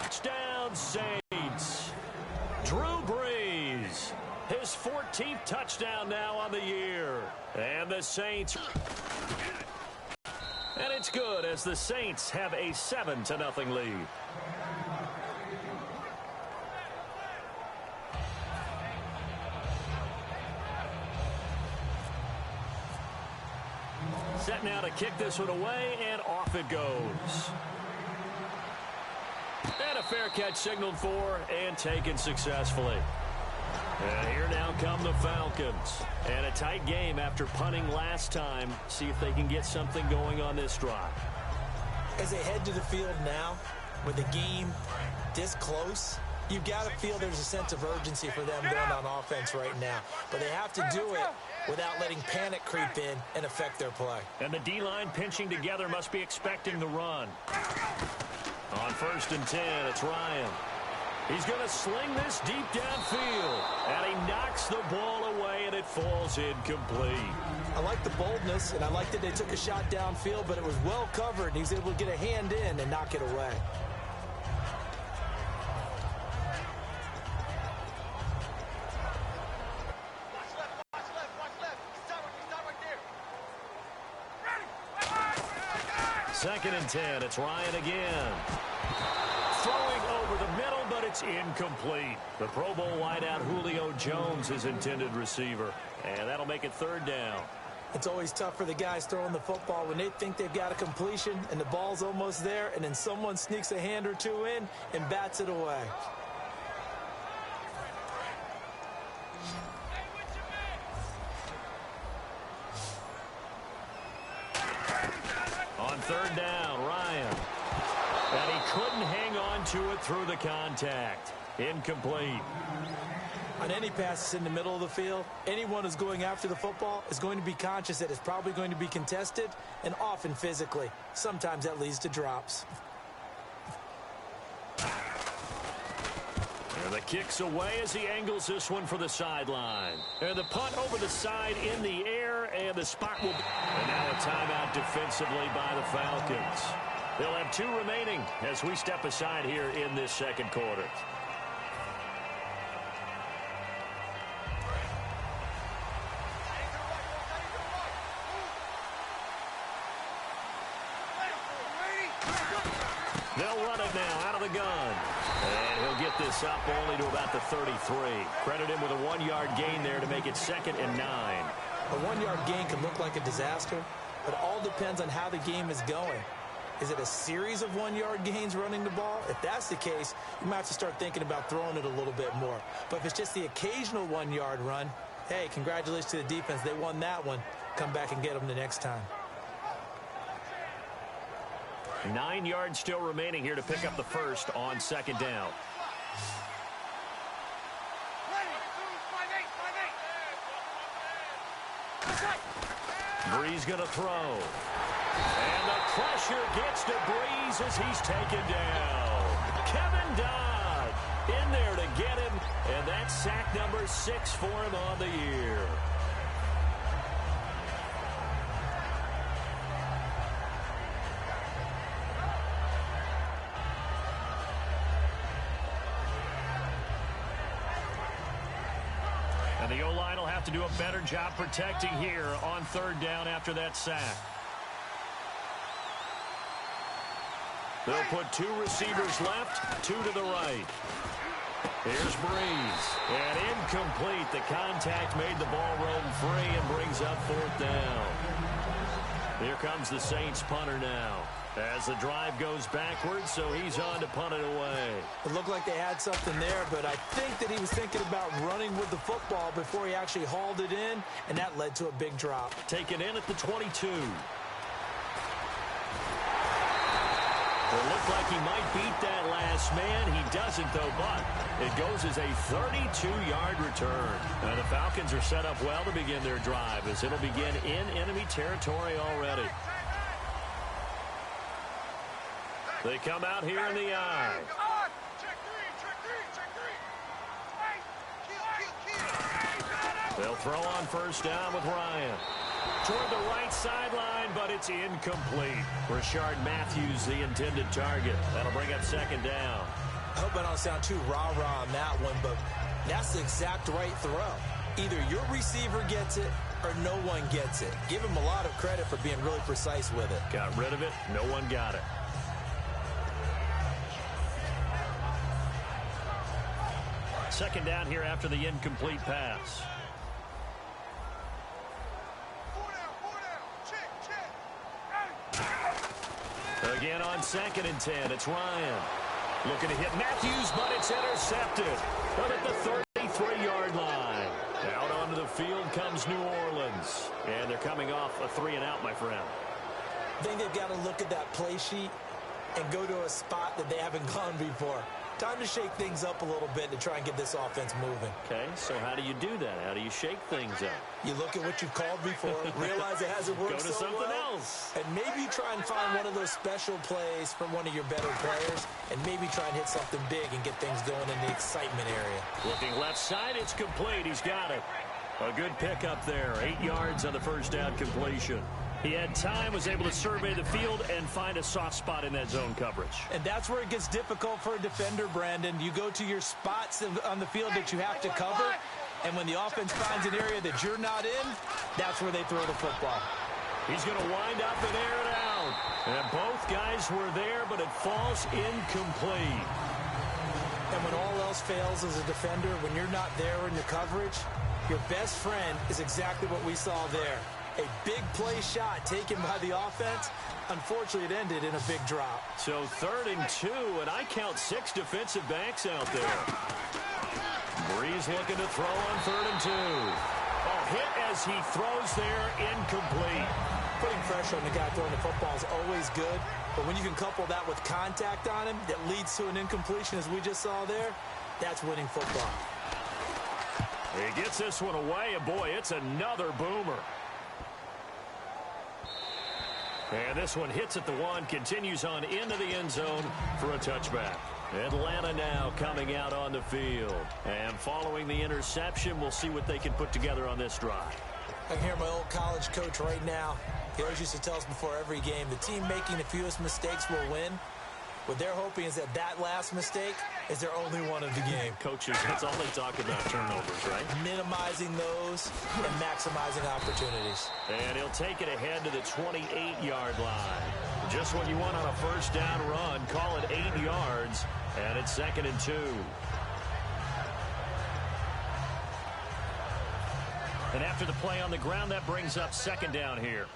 Touchdown Saints. Drew Brees. His 14th touchdown now on the year. And the Saints. And it's good as the Saints have a 7-0 lead. Set now to kick this one away, and off it goes. And a fair catch signaled for and taken successfully. And here now come the Falcons. And a tight game after punting last time. See if they can get something going on this drive. As they head to the field now, with the game this close, you've got to feel there's a sense of urgency for them going on offense right now. But they have to do it without letting panic creep in and affect their play. And the D-line pinching together must be expecting the run. On 1st and 10, it's Ryan. He's going to sling this deep downfield. And he knocks the ball away, and it falls incomplete. I like the boldness, and I like that they took a shot downfield, but it was well covered, and he was able to get a hand in and knock it away. Second and 10, it's Ryan again. Throwing over the middle, but it's incomplete. The Pro Bowl wideout Julio Jones is intended receiver, and that'll make it 3rd down. It's always tough for the guys throwing the football when they think they've got a completion and the ball's almost there, and then someone sneaks a hand or two in and bats it away. On 3rd down, Ryan. And he couldn't hang on to it through the contact. Incomplete. On any passes in the middle of the field, anyone who's going after the football is going to be conscious that it's probably going to be contested, and often physically. Sometimes that leads to drops. And the kick's away as he angles this one for the sideline. And the punt over the side in the air, and the spot will be... And now a timeout defensively by the Falcons. They'll have 2 remaining as we step aside here in this 2nd quarter. They'll run it now out of the gun. And he'll get this up only to about the 33. Credit him with a 1-yard gain there to make it 2nd and 9. A 1-yard gain can look like a disaster, but it all depends on how the game is going. Is it a series of 1-yard gains running the ball? If that's the case, you might have to start thinking about throwing it a little bit more. But if it's just the occasional 1-yard run, hey, congratulations to the defense. They won that one. Come back and get them the next time. 9 yards still remaining here to pick up the first on 2nd down. Brees going to throw. And the pressure gets to Brees as he's taken down. Kevin Dodd in there to get him. And that's sack number 6 for him on the year. And the O-line will have to do a better job protecting here on 3rd down after that sack. They'll put 2 receivers left, 2 to the right. Here's Brees. And incomplete. The contact made the ball roam free and brings up 4th down. Here comes the Saints punter now. As the drive goes backwards, so he's on to punt it away. It looked like they had something there, but I think that he was thinking about running with the football before he actually hauled it in, and that led to a big drop. Taken in at the 22. It looked like he might beat that last man. He doesn't, though, but it goes as a 32-yard return. And the Falcons are set up well to begin their drive as it'll begin in enemy territory already. They come out here in the eye. They'll throw on 1st down with Ryan. Toward the right sideline, but it's incomplete. Rashard Matthews, the intended target. That'll bring up 2nd down. I hope I don't sound too rah-rah on that one, but that's the exact right throw. Either your receiver gets it or no one gets it. Give him a lot of credit for being really precise with it. Got rid of it. No one got it. Second down here after the incomplete pass. Again on 2nd and 10, it's Ryan. Looking to hit Matthews, but it's intercepted. But at the 33-yard line. Out onto the field comes New Orleans. And they're coming off a 3-and-out, my friend. I think they've got to look at that play sheet and go to a spot that they haven't gone before. Time to shake things up a little bit to try and get this offense moving. Okay, so how do you do that? How do you shake things up? You look at what you've called before, realize it hasn't worked Go to so something well, else. and maybe try and find one of those special plays from one of your better players, and maybe try and hit something big and get things going in the excitement area. Looking left side, it's complete. He's got it. A good pickup there. 8 yards on the first down completion. He had time, was able to survey the field and find a soft spot in that zone coverage. And that's where it gets difficult for a defender, Brandon. You go to your spots on the field that you have to cover, and when the offense finds an area that you're not in, that's where they throw the football. He's going to wind up and air it out. And both guys were there, but it falls incomplete. And when all else fails as a defender, when you're not there in the coverage, your best friend is exactly what we saw there. A big play shot taken by the offense. Unfortunately, it ended in a big drop. So 3rd and 2, and I count 6 defensive backs out there. Breeze looking to throw on 3rd and 2. Oh, hit as he throws there, incomplete. Putting pressure on the guy throwing the football is always good, but when you can couple that with contact on him that leads to an incompletion, as we just saw there, that's winning football. He gets this one away, and boy, it's another boomer. And this one hits at the 1, continues on into the end zone for a touchback. Atlanta now coming out on the field. And following the interception, we'll see what they can put together on this drive. I can hear my old college coach right now. He always used to tell us before every game, the team making the fewest mistakes will win. What they're hoping is that last mistake is their only one of the game. Coaches, that's all they talk about, turnovers, right? Minimizing those and maximizing opportunities. And he'll take it ahead to the 28-yard line. Just what you want on a first down run, call it 8 yards, and it's 2nd and 2. And after the play on the ground, that brings up 2nd down here.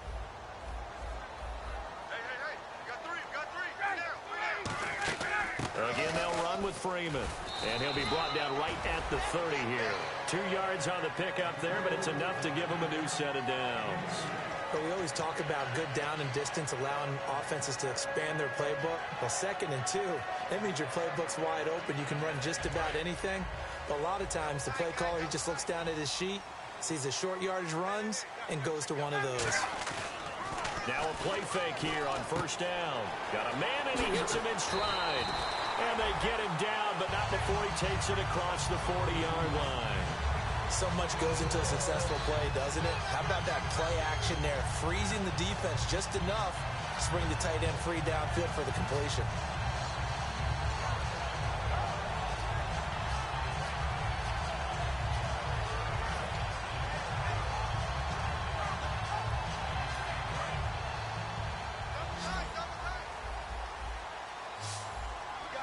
Again, they'll run with Freeman. And he'll be brought down right at the 30 here. 2 yards on the pickup there, but it's enough to give him a new set of downs. But we always talk about good down and distance, allowing offenses to expand their playbook. Well, 2nd and 2, that means your playbook's wide open. You can run just about anything. But a lot of times, the play caller, he just looks down at his sheet, sees the short yardage runs, and goes to one of those. Now a play fake here on first down. Got a man, and he hits him in stride. And they get him down, but not before he takes it across the 40-yard line. So much goes into a successful play, doesn't it? How about that play action there? Freezing the defense just enough to bring the tight end free downfield for the completion.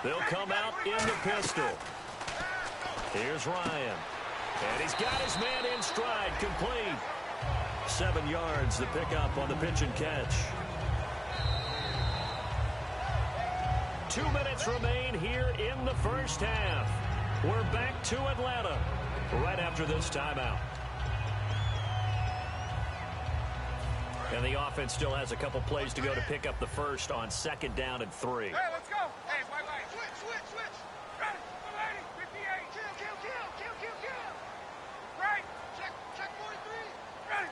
They'll come out in the pistol. Here's Ryan. And he's got his man in stride, complete. 7 yards, the pickup on the pitch and catch. 2 minutes remain here in the first half. We're back to Atlanta right after this timeout. And the offense still has a couple plays to go to pick up the first on 2nd down and 3. Hey, let's go. Hey, wait. Switch. Ready, 58. Kill. Right, check 43. Ready,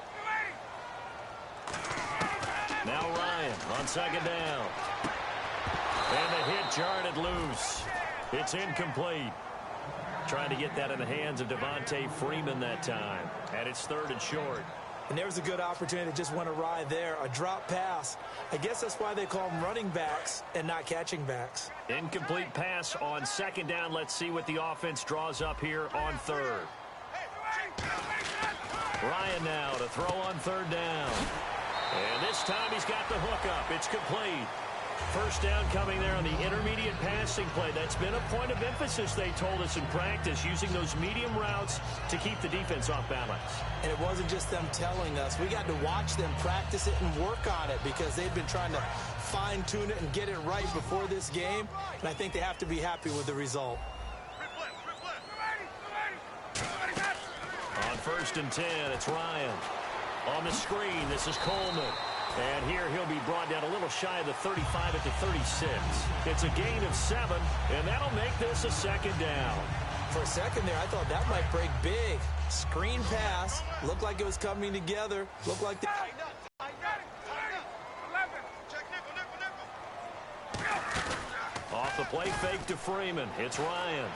280. Now Ryan on 2nd down. And the hit jarred loose. It's incomplete. Trying to get that in the hands of Devontae Freeman that time. And it's 3rd and short. And there was a good opportunity that just went awry there. A drop pass. I guess that's why they call them running backs and not catching backs. Incomplete pass on second down. Let's see what the offense draws up here on third. Ryan now to throw on third down. And this time he's got the hook up. It's complete. First down coming there on the intermediate passing play. That's been a point of emphasis, they told us in practice, using those medium routes to keep the defense off balance. And it wasn't just them telling us. We got to watch them practice it and work on it because they've been trying to fine-tune it and get it right before this game. And I think they have to be happy with the result. On first and 10, it's Ryan. On the screen, this is Coleman. And here he'll be brought down a little shy of the 35 at the 36. It's a gain of 7, and that'll make this a second down. For a second there, I thought that might break big. Screen pass. Looked like it was coming together. Looked like the... Off the play fake to Freeman. It's Ryan.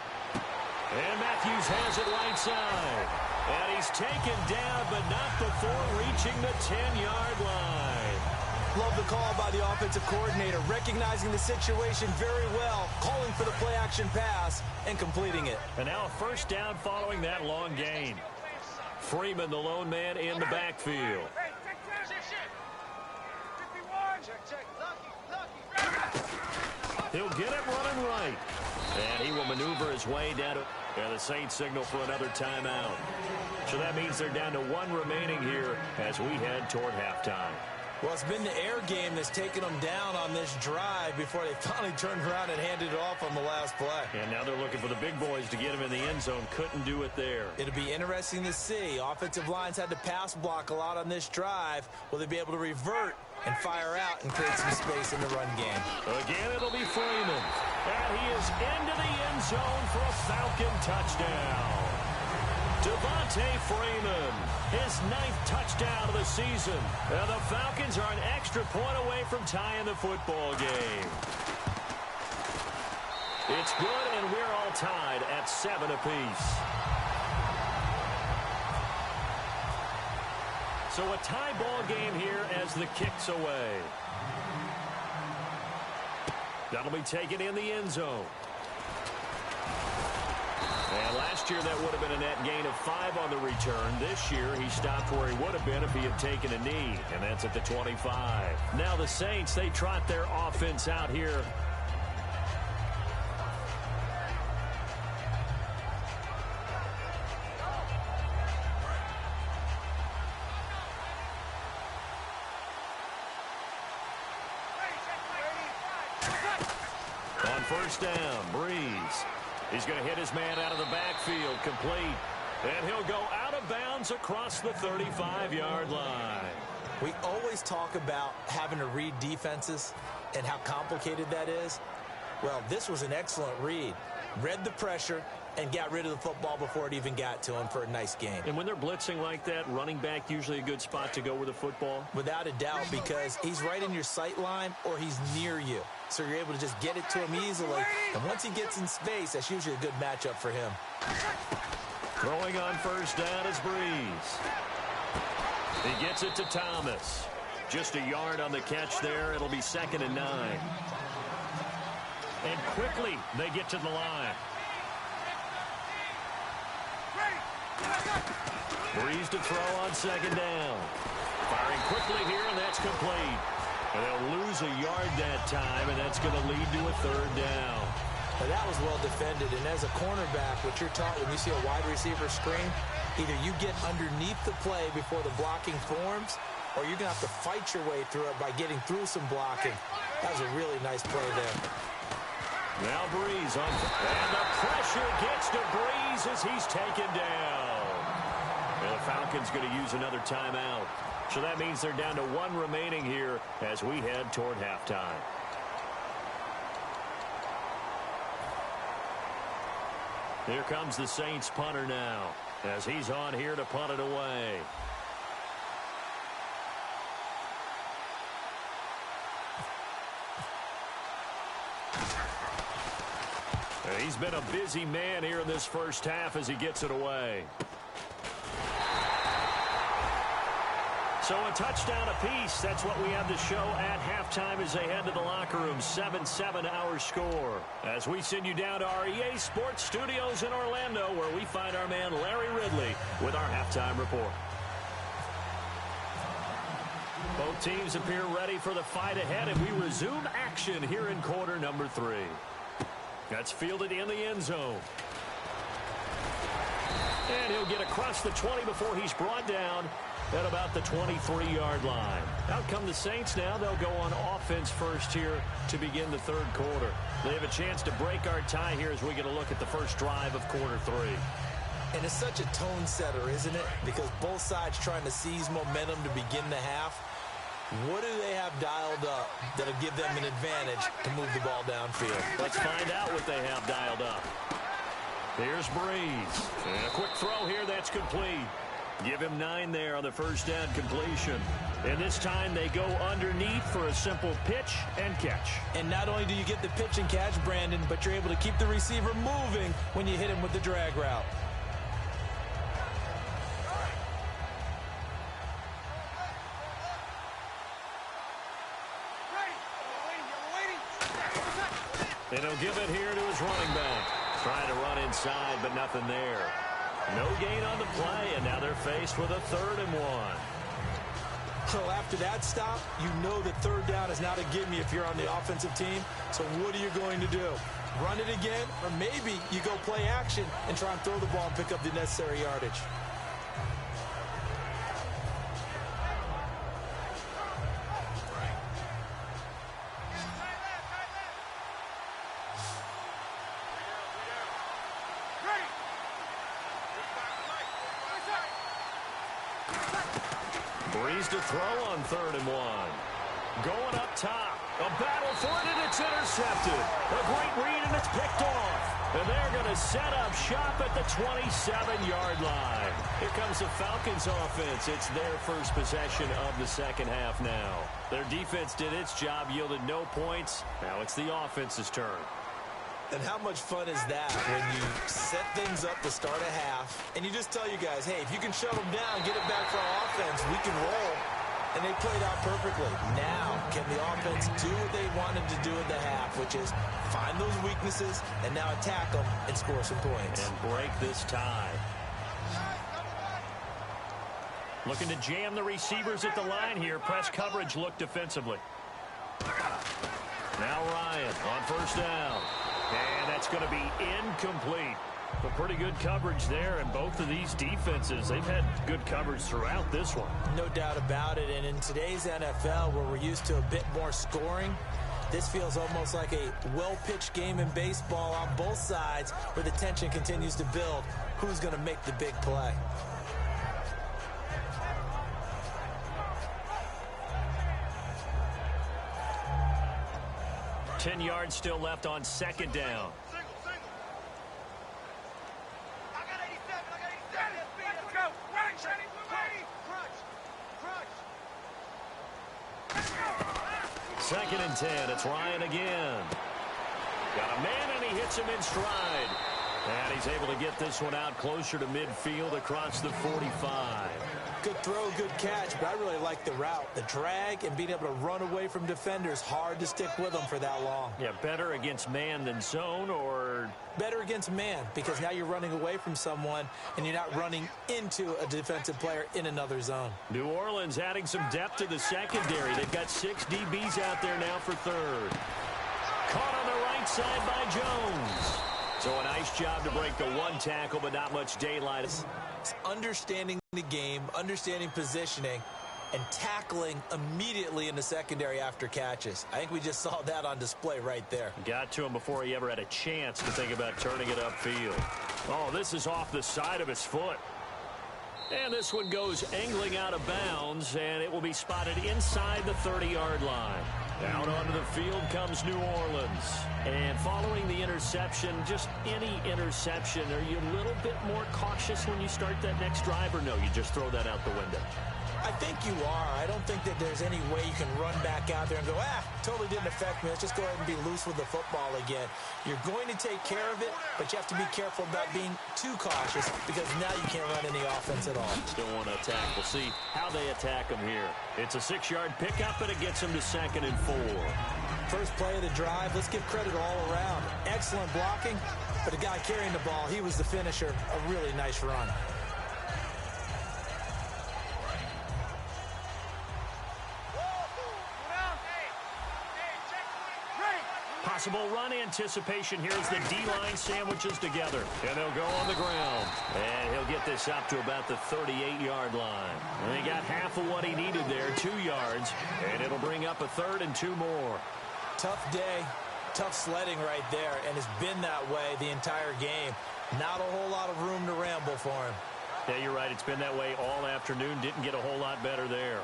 And Matthews has it right side. And he's taken down, but not before reaching the 10-yard line. Love the call by the offensive coordinator, recognizing the situation very well, calling for the play-action pass, and completing it. And now a first down following that long gain. Freeman, the lone man in the backfield. He'll get it running right. And he will maneuver his way down to... And the Saints signal for another timeout. So that means they're down to 1 remaining here as we head toward halftime. Well, it's been the air game that's taken them down on this drive before they finally turned around and handed it off on the last play. And now they're looking for the big boys to get him in the end zone. Couldn't do it there. It'll be interesting to see. Offensive lines had to pass block a lot on this drive. Will they be able to revert and fire out and create some space in the run game? Again, it'll be Freeman. And he is into the end zone for a Falcon touchdown. Devontae Freeman, his 9th touchdown of the season. And the Falcons are an extra point away from tying the football game. It's good, and we're all tied at 7 apiece. So a tie ball game here as the kick's away. That'll be taken in the end zone. And last year that would have been a net gain of 5 on the return. This year he stopped where he would have been if he had taken a knee, and that's at the 25. Now the Saints, they trot their offense out here. On first down, Breeze. He's going to hit his man out of the backfield, complete. And he'll go out of bounds across the 35-yard line. We always talk about having to read defenses and how complicated that is. Well, this was an excellent read. Read the pressure and got rid of the football before it even got to him for a nice game. And when they're blitzing like that, running back usually a good spot to go with the football? Without a doubt, because he's right in your sight line or he's near you. So you're able to just get it to him easily. And once he gets in space, that's usually a good matchup for him. Throwing on first down is Breeze. He gets it to Thomas. Just a yard on the catch there. It'll be 2nd and 9. And quickly they get to the line. Breeze to throw on 2nd down. Firing quickly here, and that's complete. And they'll lose a yard that time, and that's going to lead to a 3rd down. Now that was well defended, and as a cornerback, what you're taught when you see a wide receiver screen, either you get underneath the play before the blocking forms, or you're going to have to fight your way through it by getting through some blocking. That was a really nice play there. Now Breeze on, and the pressure gets to Breeze as he's taken down. And the Falcons going to use another timeout. So that means they're down to 1 remaining here as we head toward halftime. Here comes the Saints punter now as he's on here to punt it away. He's been a busy man here in this first half as he gets it away. So a touchdown apiece. That's what we have to show at halftime as they head to the locker room. 7-7 our score. As we send you down to our EA Sports Studios in Orlando, where we find our man Larry Ridley with our halftime report. Both teams appear ready for the fight ahead, and we resume action here in quarter number 3. That's fielded in the end zone. And he'll get across the 20 before he's brought down at about the 23-yard line. Out come the Saints now. They'll go on offense first here to begin the third quarter. They have a chance to break our tie here as we get a look at the first drive of quarter 3. And it's such a tone setter, isn't it? Because both sides trying to seize momentum to begin the half. What do they have dialed up that'll give them an advantage to move the ball downfield? Let's find out what they have dialed up. Here's Breeze. And a quick throw here that's complete. Give him 9 there on the first down completion. And this time they go underneath for a simple pitch and catch. And not only do you get the pitch and catch, Brandon, but you're able to keep the receiver moving when you hit him with the drag route. And he'll give it here to his running back. Trying to run inside, but nothing there. No gain on the play, and now they're faced with a 3rd and 1. So after that stop, you know that third down is not a gimme if you're on the offensive team. So what are you going to do? Run it again, or maybe you go play action and try and throw the ball and pick up the necessary yardage. Breeze to throw on 3rd and 1. Going up top. A battle for it, and it's intercepted. A great read, and it's picked off. And they're going to set up shop at the 27-yard line. Here comes the Falcons offense. It's their first possession of the second half now. Their defense did its job, yielded no points. Now it's the offense's turn. And how much fun is that when you set things up to start a half and you just tell you guys, hey, if you can shut them down, get it back for our offense, we can roll. And they played out perfectly. Now, can the offense do what they wanted to do at the half, which is find those weaknesses and now attack them and score some points. And break this tie. Looking to jam the receivers at the line here. Press coverage look defensively. Now Ryan on first down. And that's going to be incomplete. But pretty good coverage there, and both of these defenses, they've had good coverage throughout this one. No doubt about it, and in today's NFL, where we're used to a bit more scoring, this feels almost like a well-pitched game in baseball on both sides, where the tension continues to build. Who's going to make the big play? Ten yards still left on second down. Second and 10. It's Ryan again. Got a man, and he hits him in stride. And he's able to get this one out closer to midfield across the 45. Good throw, good catch, but I really like the route. The drag and being able to run away from defenders. Hard to stick with them for that long. Yeah, better against man than zone, or? Better against man, because now you're running away from someone and you're not running into a defensive player in another zone. New Orleans adding some depth to the secondary. They've got 6 DBs out there now for third. Caught on the right side by Jones. So a nice job to break the one tackle, but not much daylight. It's understanding the game, understanding positioning, and tackling immediately in the secondary after catches. I think we just saw that on display right there. Got to him before he ever had a chance to think about turning it upfield. Oh, this is off the side of his foot. And this one goes angling out of bounds, and it will be spotted inside the 30-yard line. Out onto the field comes New Orleans. And following the interception, just any interception, are you a little bit more cautious when you start that next drive, or no, you just throw that out the window? I think you are. I don't think that there's any way you can run back out there and go, totally didn't affect me. Let's just go ahead and be loose with the football again. You're going to take care of it, but you have to be careful about being too cautious because now you can't run any offense at all. Still want to attack. We'll see how they attack him here. It's a 6-yard pickup, and it gets him to 2nd and 4. First play of the drive, let's give credit all around. Excellent blocking, but the guy carrying the ball, he was the finisher. A really nice run. Possible run anticipation here as the D-line sandwiches together. And they'll go on the ground. And he'll get this up to about the 38-yard line. And he got half of what he needed there, 2 yards. And it'll bring up a 3rd and 2 more. Tough day, tough sledding right there, and it's been that way the entire game. Not a whole lot of room to ramble for him. Yeah, you're right. It's been that way all afternoon. Didn't get a whole lot better there.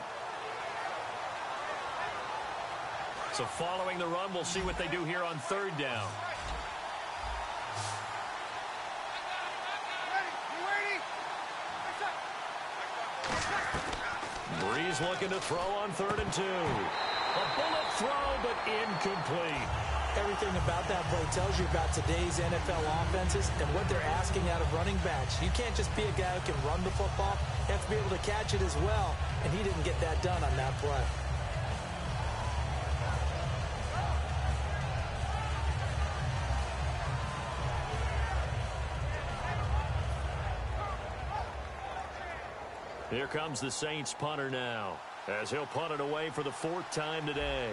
So following the run, we'll see what they do here on 3rd down. Breeze looking to throw on 3rd and 2. A bullet throw, but incomplete. Everything about that play tells you about today's NFL offenses and what they're asking out of running backs. You can't just be a guy who can run the football. You have to be able to catch it as well, and he didn't get that done on that play. Here comes the Saints punter now, as he'll punt it away for the 4th time today.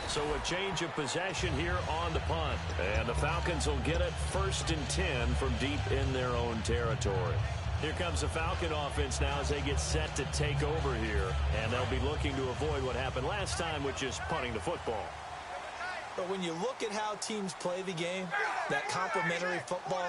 So a change of possession here on the punt. And the Falcons will get it 1st and 10 from deep in their own territory. Here comes the Falcon offense now as they get set to take over here. And they'll be looking to avoid what happened last time, which is punting the football. But when you look at how teams play the game, that complementary football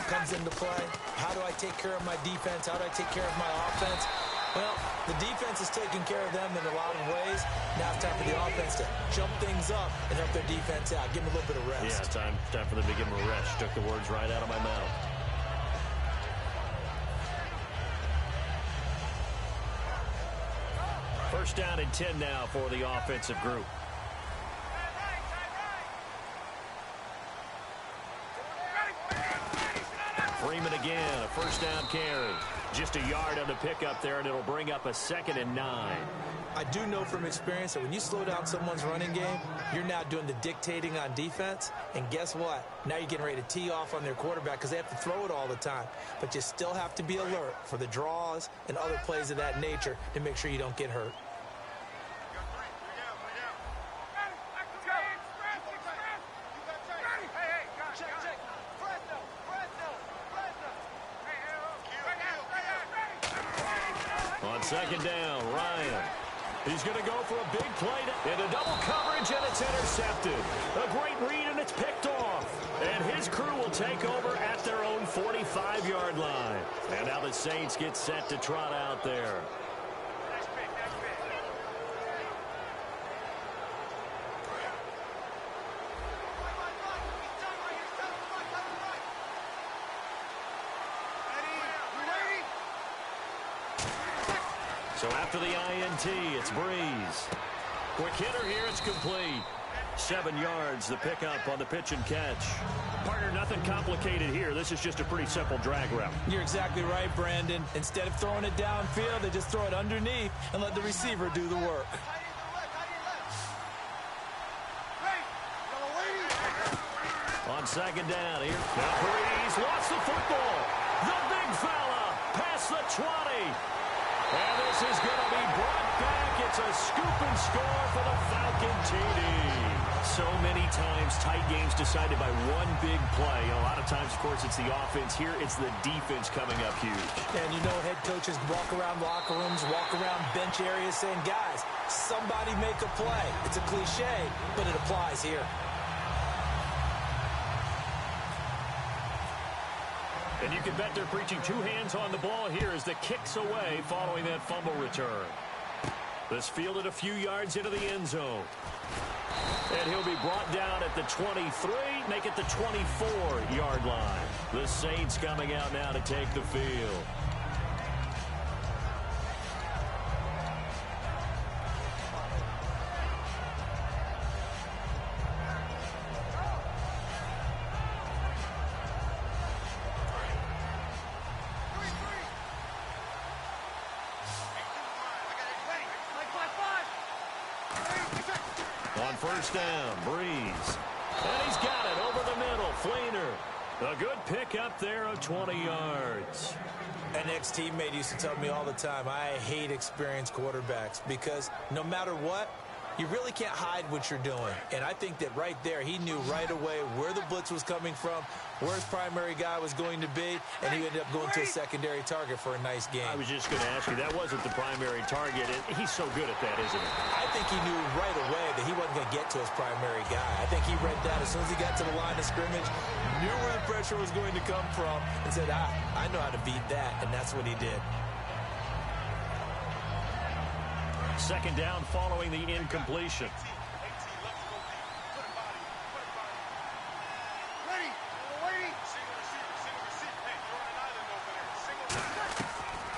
comes into play. How do I take care of my defense? How do I take care of my offense? Well, the defense is taking care of them in a lot of ways. Now it's time for the offense to jump things up and help their defense out. Give them a little bit of rest. Yeah, time for them to give them a rest. Took the words right out of my mouth. First down and 10 now for the offensive group. Freeman again, a first down carry. Just a yard on the pickup there, and it'll bring up a 2nd and 9. I do know from experience that when you slow down someone's running game, you're now doing the dictating on defense. And guess what? Now you're getting ready to tee off on their quarterback because they have to throw it all the time. But you still have to be alert for the draws and other plays of that nature to make sure you don't get hurt. On 2nd down, Ryan. He's going to go for a big play into double coverage, and it's intercepted. A great read, and it's picked off. And his crew will take over at their own 45-yard line. And now the Saints get set to trot out there. So after the INT, it's Breeze. Quick hitter here, it's complete. 7 yards, the pickup on the pitch and catch. Partner, nothing complicated here. This is just a pretty simple drag route. You're exactly right, Brandon. Instead of throwing it downfield, they just throw it underneath and let the receiver do the work. On 2nd down here. Now Breeze lost the football. The big fella past the 20. And this is going to be brought back. It's a scoop and score for the Falcon TD. So many times tight games decided by one big play. A lot of times, of course, it's the offense. Here, it's the defense coming up huge. And you know head coaches walk around locker rooms, walk around bench areas saying, guys, somebody make a play. It's a cliche, but it applies here. And you can bet they're preaching 2 hands on the ball here as the kick's away following that fumble return. This fielded a few yards into the end zone. And he'll be brought down at the 23, make it the 24-yard line. The Saints coming out now to take the field. On first down, Breeze. And he's got it over the middle. Fleener. A good pickup there of 20 yards. An ex-teammate used to tell me all the time, I hate experienced quarterbacks because no matter what, you really can't hide what you're doing. And I think that right there, he knew right away where the blitz was coming from, where his primary guy was going to be, and he ended up going to a secondary target for a nice game. I was just going to ask you, that wasn't the primary target. He's so good at that, isn't he? I think he knew right away that he wasn't going to get to his primary guy. I think he read that as soon as he got to the line of scrimmage, knew where the pressure was going to come from, and said, I know how to beat that, and that's what he did. Second down following the incompletion.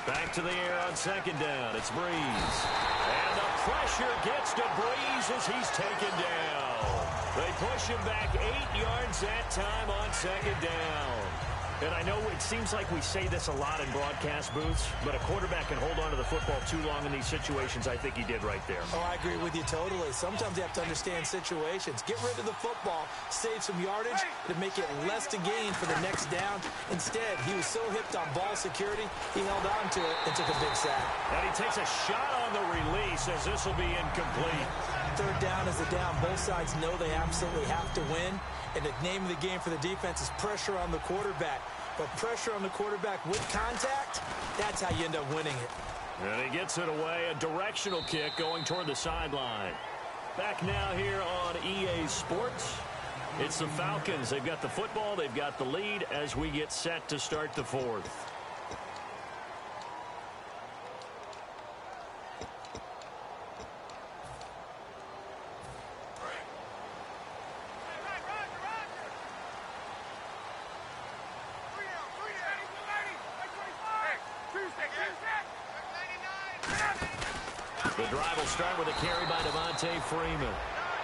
Back to the air on second down. It's Breeze. And the pressure gets to Breeze as he's taken down. They push him back 8 yards that time on second down. And I know it seems like we say this a lot in broadcast booths, but a quarterback can hold on to the football too long in these situations. I think he did right there. Oh, I agree with you totally. Sometimes you have to understand situations. Get rid of the football, save some yardage to make it less to gain for the next down. Instead, he was so hipped on ball security, he held on to it and took a big sack. And he takes a shot on the release as this will be incomplete. Third down is a down. Both sides know they absolutely have to win. And the name of the game for the defense is pressure on the quarterback. But pressure on the quarterback with contact, that's how you end up winning it. And he gets it away. A directional kick going toward the sideline. Back now here on EA Sports. It's the Falcons. They've got the football. They've got the lead as we get set to start the fourth. The drive will start with a carry by Devontae Freeman.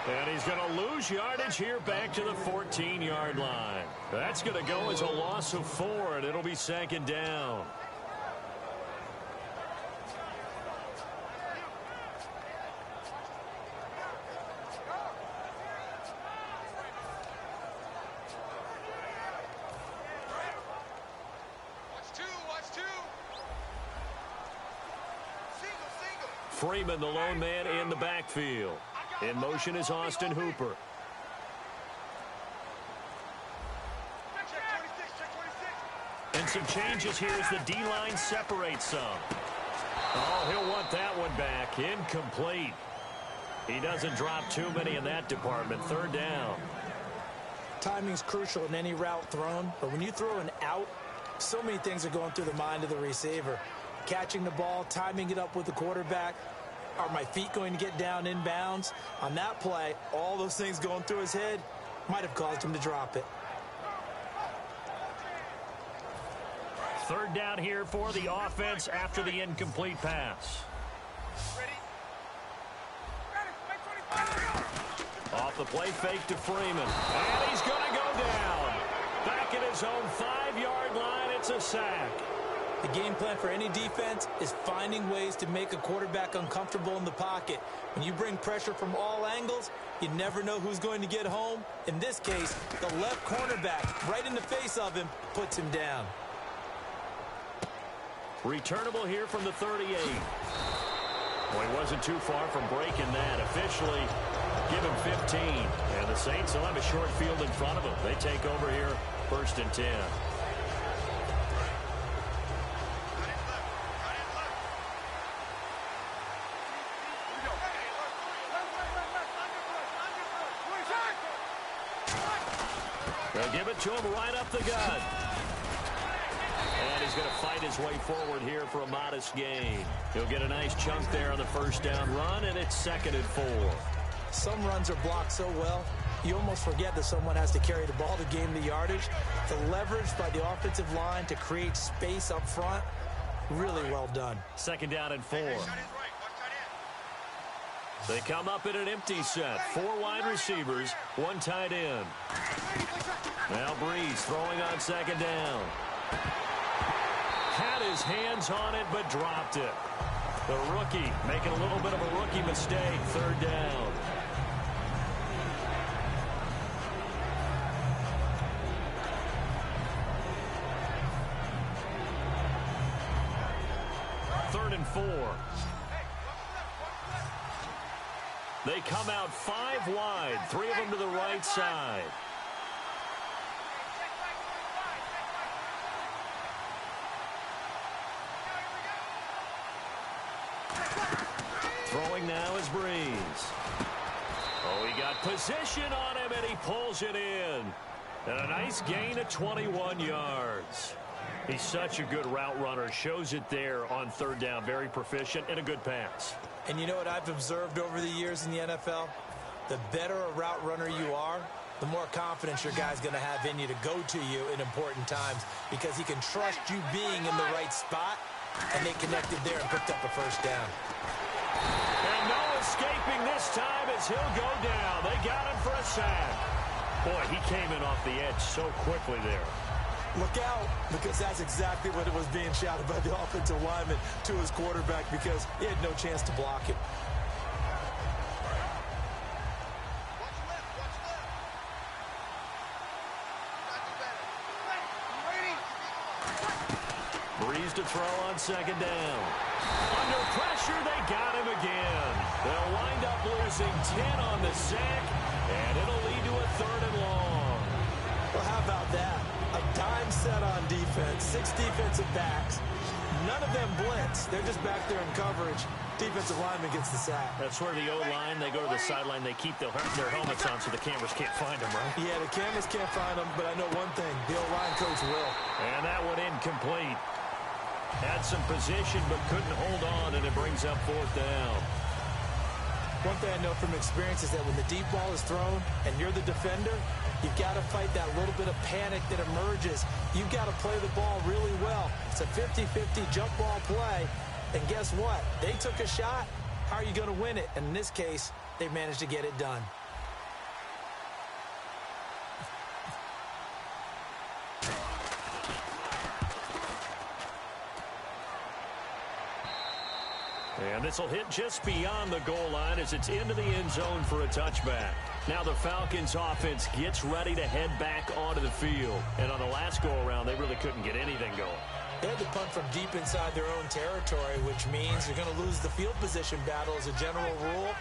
And he's going to lose yardage here back to the 14-yard line. That's going to go as a loss of 4, and it'll be second down. Freeman, the lone man in the backfield. In motion is Austin Hooper. And some changes here as the D-line separates some. Oh, he'll want that one back. Incomplete. He doesn't drop too many in that department. Third down. Timing's crucial in any route thrown, but when you throw an out, so many things are going through the mind of the receiver. Catching the ball, timing it up with the quarterback. Are my feet going to get down inbounds? On that play, all those things going through his head might have caused him to drop it. Third down here for the offense after the incomplete pass. Off the play fake to Freeman. And he's going to go down. Back at his own 5-yard line, it's a sack. The game plan for any defense is finding ways to make a quarterback uncomfortable in the pocket. When you bring pressure from all angles, you never know who's going to get home. In this case, the left cornerback, right in the face of him, puts him down. Returnable here from the 38. Well, he wasn't too far from breaking that. Officially, give him 15. And the Saints will have a short field in front of them. They take over here, 1st and 10. They'll give it to him right up the gut. And he's going to fight his way forward here for a modest gain. He'll get a nice chunk there on the first down run, and it's 2nd and 4. Some runs are blocked so well, you almost forget that someone has to carry the ball to gain the yardage. The leverage by the offensive line to create space up front, really well done. 2nd down and 4. They come up in an empty set. 4 wide receivers, 1 tight end. Now Breeze throwing on 2nd down. Had his hands on it, but dropped it. The rookie making a little bit of a rookie mistake. 3rd down. Third and 4. They come out 5 wide, 3 of them to the right side. Throwing now is Breeze. Oh, he got position on him, and he pulls it in. And a nice gain of 21 yards. He's such a good route runner. Shows it there on 3rd down. Very proficient and a good pass. And you know what I've observed over the years in the NFL? The better a route runner you are, the more confidence your guy's going to have in you to go to you in important times because he can trust you being in the right spot, and they connected there and picked up a first down. And no escaping this time as he'll go down. They got him for a sack. Boy, he came in off the edge so quickly there. Look out, because that's exactly what it was being shouted by the offensive lineman to his quarterback because he had no chance to block it. Breeze to throw on 2nd down. Under pressure, they got him again. They'll wind up losing 10 on the sack, and it'll lead to a 3rd and long. Well, how about that? A dime set on defense, 6 defensive backs. None of them blitz. They're just back there in coverage. Defensive lineman gets the sack. That's where the O-line, they go to the sideline, they keep their helmets on so the cameras can't find them, right? Yeah, the cameras can't find them, but I know one thing. The O-line coach will. And that one incomplete. Had some position but couldn't hold on, and it brings up 4th down. One thing I know from experience is that when the deep ball is thrown and you're the defender, you've got to fight that little bit of panic that emerges. You've got to play the ball really well. It's a 50-50 jump ball play. And guess what? They took a shot. How are you going to win it? And in this case, they managed to get it done. And this will hit just beyond the goal line as it's into the end zone for a touchback. Now the Falcons offense gets ready to head back onto the field. And on the last go-around, they really couldn't get anything going. They had to punt from deep inside their own territory, which means you're going to lose the field position battle as a general rule.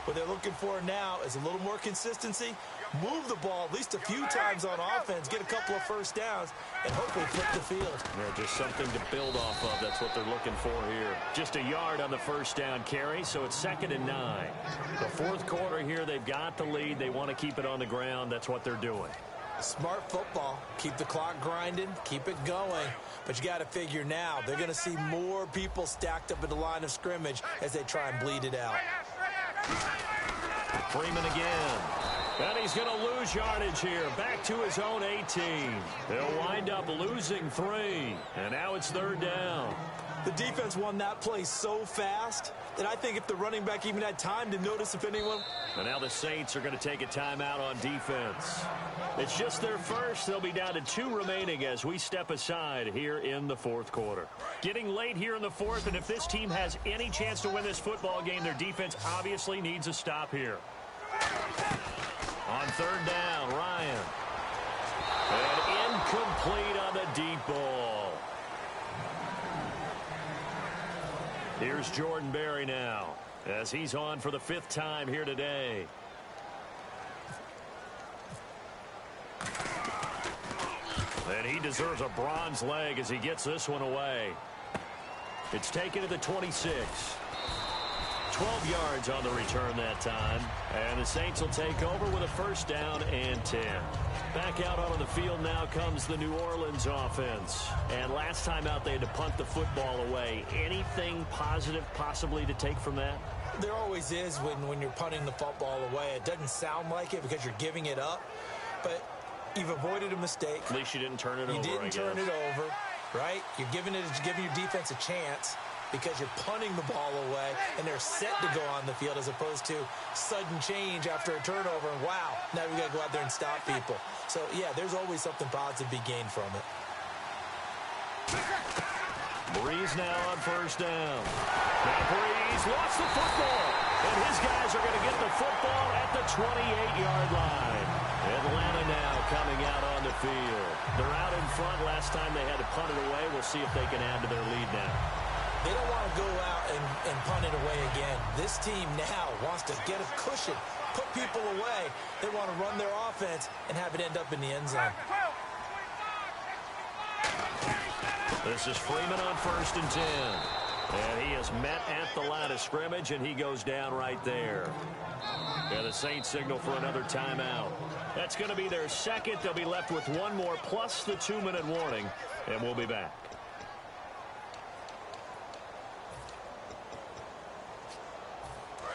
What they're looking for now is a little more consistency, move the ball at least a few times on offense, get a couple of first downs, and hopefully flip the field. Yeah, just something to build off of. That's what they're looking for here. Just a yard on the first down carry, so it's 2nd and 9. The 4th quarter here, they've got the lead. They want to keep it on the ground. That's what they're doing. Smart football. Keep the clock grinding, keep it going. But you got to figure now, they're going to see more people stacked up at the line of scrimmage as they try and bleed it out. Freeman again. And he's going to lose yardage here. Back to his own 18. They'll wind up losing 3. And now it's 3rd down. The defense won that play so fast that I think if the running back even had time to notice if anyone... And now the Saints are going to take a timeout on defense. It's just their first. They'll be down to 2 remaining as we step aside here in the 4th quarter. Getting late here in the 4th, and if this team has any chance to win this football game, their defense obviously needs a stop here. On 3rd down, Ryan. And incomplete on the deep ball. Here's Jordan Berry now as he's on for the 5th time here today. And he deserves a bronze leg as he gets this one away. It's taken to the 26. 12 yards on the return that time. And the Saints will take over with a first down and 10. Back out onto the field now comes the New Orleans offense. And last time out, they had to punt the football away. Anything positive possibly to take from that? There always is when you're punting the football away. It doesn't sound like it because you're giving it up, but you've avoided a mistake. At least you didn't turn it over, You didn't turn it over, right? You're giving your defense a chance because you're punting the ball away, and they're set to go on the field as opposed to sudden change after a turnover, and wow, now we got to go out there and stop people. So, yeah, there's always something positive to be gained from it. Breeze now on first down. Now Breeze lost the football, and his guys are going to get the football at the 28-yard line. Atlanta now coming out on the field. They're out in front. Last time they had to punt it away. We'll see if they can add to their lead now. They don't want to go out and punt it away again. This team now wants to get a cushion, put people away. They want to run their offense and have it end up in the end zone. This is Freeman on first and 10. And he is met at the line of scrimmage, and he goes down right there. And the Saints signal for another timeout. That's going to be their second. They'll be left with one more plus the 2-minute warning, and we'll be back.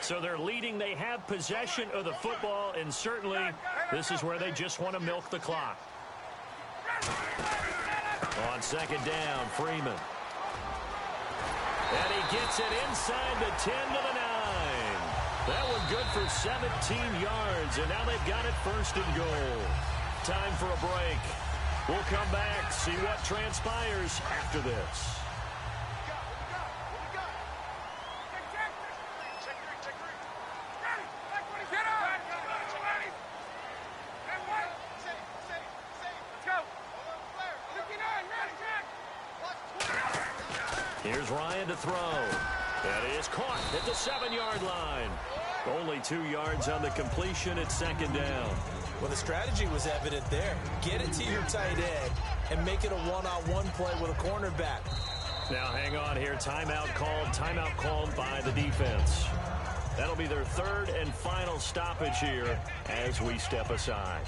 So they're leading. They have possession of the football, and certainly this is where they just want to milk the clock. On second down, Freeman. And he gets it inside the 10 to the 9. That one good for 17 yards, and now they've got it first and goal. Time for a break. We'll come back, see what transpires after this. Here's Ryan to throw. And it is caught at the 7-yard line. Only 2 yards on the completion at second down. Well, the strategy was evident there. Get it to your tight end and make it a one-on-one play with a cornerback. Now hang on here. Timeout called by the defense. That'll be their third and final stoppage here as we step aside.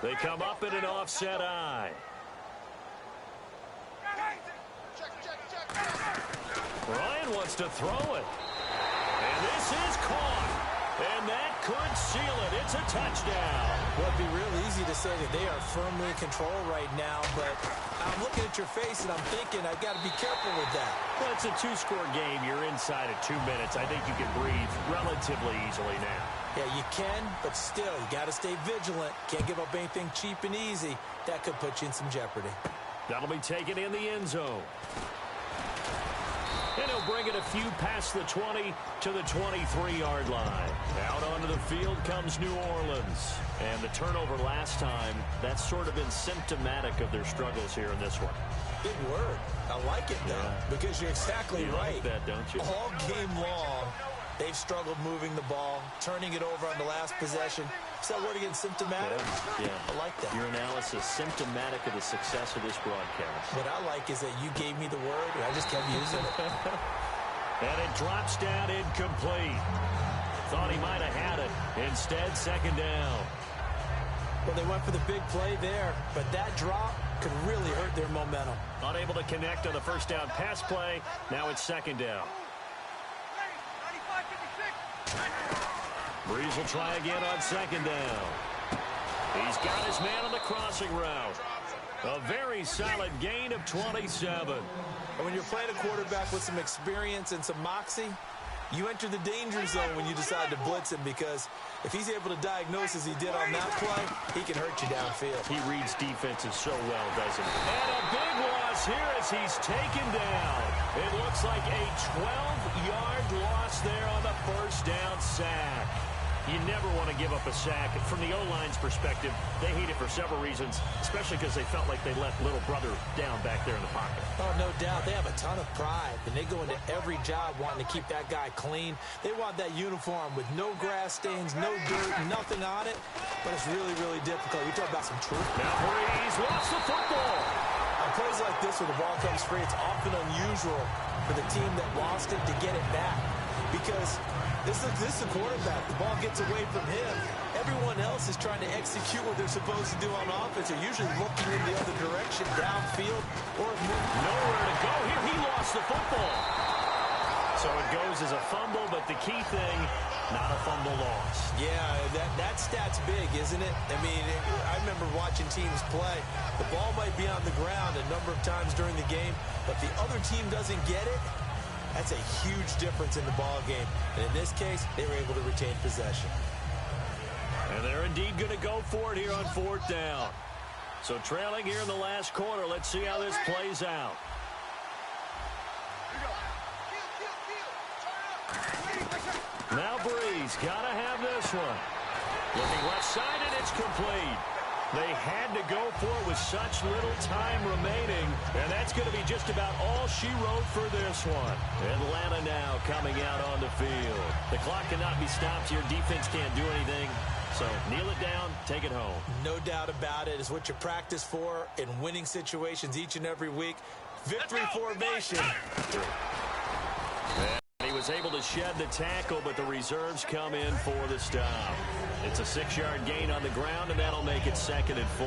They come up in an offset eye. Ryan wants to throw it. And this is caught. And that could seal it. It's a touchdown. Well, it'd be real easy to say that they are firmly in control right now, but I'm looking at your face and I'm thinking I've got to be careful with that. Well, it's a 2-score game. You're inside of 2 minutes. I think you can breathe relatively easily now. Yeah, you can, but still, you got to stay vigilant. Can't give up anything cheap and easy. That could put you in some jeopardy. That'll be taken in the end zone. And he'll bring it a few past the 20 to the 23-yard line. Out onto the field comes New Orleans. And the turnover last time, that's sort of been symptomatic of their struggles here in this one. Big word. I like it, though, because you're exactly right. Like that, don't you? All game long, they've struggled moving the ball, turning it over on the last possession. Is that word again, symptomatic? Yeah. I like that. Your analysis, symptomatic of the success of this broadcast. What I like is that you gave me the word, and I just kept using it. And it drops down incomplete. Thought he might have had it. Instead, second down. Well, they went for the big play there, but that drop could really hurt their momentum. Unable to connect on the first down pass play. Now it's second down. Breeze will try again on second down. He's got his man on the crossing route. A very solid gain of 27. And when you're playing a quarterback with some experience and some moxie, you enter the danger zone when you decide to blitz him, because if he's able to diagnose as he did on that play, he can hurt you downfield. He reads defenses so well, doesn't he? And a big loss here as he's taken down. It looks like a 12-yard loss there on the first down sack. You never want to give up a sack. From the O-line's perspective, they hate it for several reasons, especially because they felt like they let little brother down back there in the pocket. Oh, no doubt. They have a ton of pride, and they go into every job wanting to keep that guy clean. They want that uniform with no grass stains, no dirt, nothing on it, but it's really, really difficult. You talk about some truth. Now Breeze lost the football. On plays like this where the ball comes free, it's often unusual for the team that lost it to get it back because this is a quarterback. The ball gets away from him. Everyone else is trying to execute what they're supposed to do on offense. They're usually looking in the other direction, downfield, or nowhere to go here. He lost the football. So it goes as a fumble, but the key thing, not a fumble loss. Yeah, that stat's big, isn't it? I mean, I remember watching teams play. The ball might be on the ground a number of times during the game, but the other team doesn't get it. That's a huge difference in the ball game. And in this case, they were able to retain possession. And they're indeed going to go for it here on 4th down. So trailing here in the last quarter. Let's see how this plays out. Now Breeze got to have this one. Looking left side, and it's complete. They had to go for it with such little time remaining, and that's going to be just about all she wrote for this one. Atlanta now coming out on the field. The clock cannot be stopped here. Defense can't do anything, so kneel it down, take it home. No doubt about it. It's what you practice for in winning situations each and every week. Victory formation. And he was able to shed the tackle, but the reserves come in for the stop. It's a 6-yard gain on the ground, and that'll make it 2nd and 4.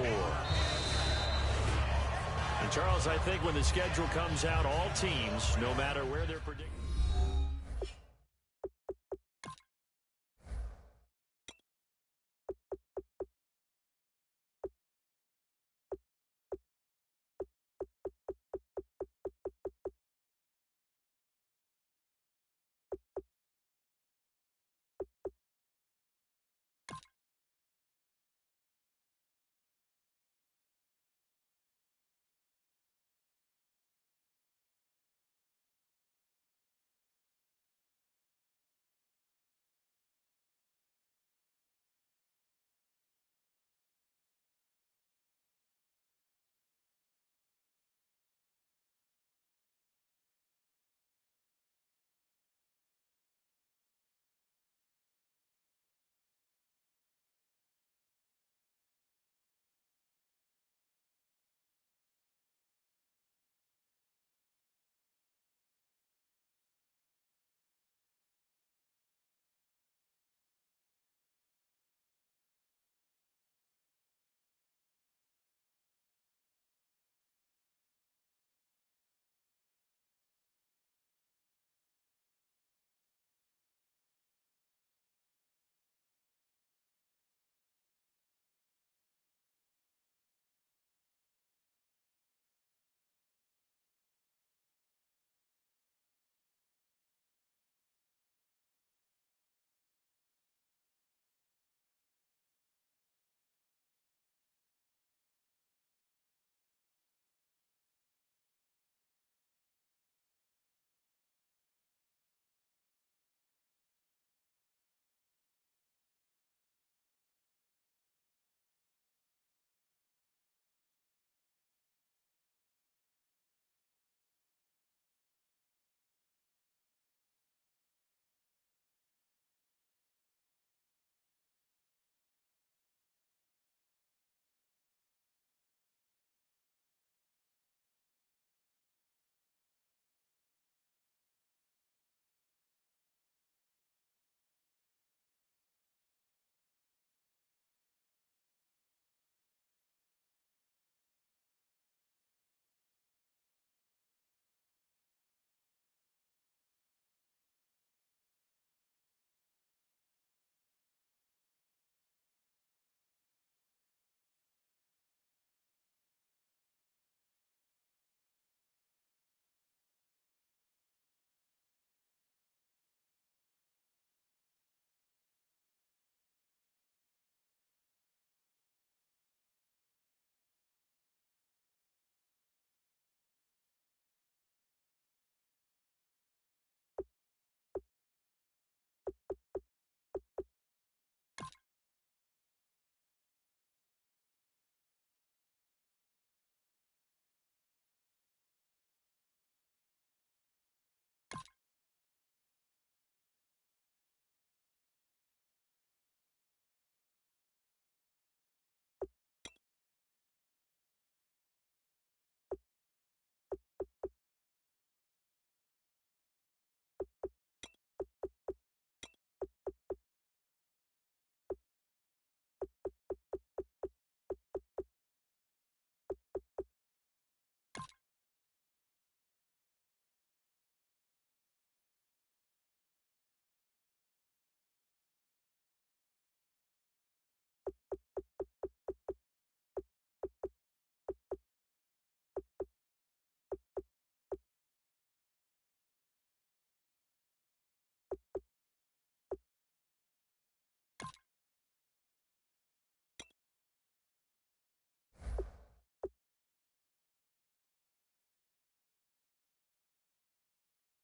And, Charles, I think when the schedule comes out, all teams, no matter where they're predicting.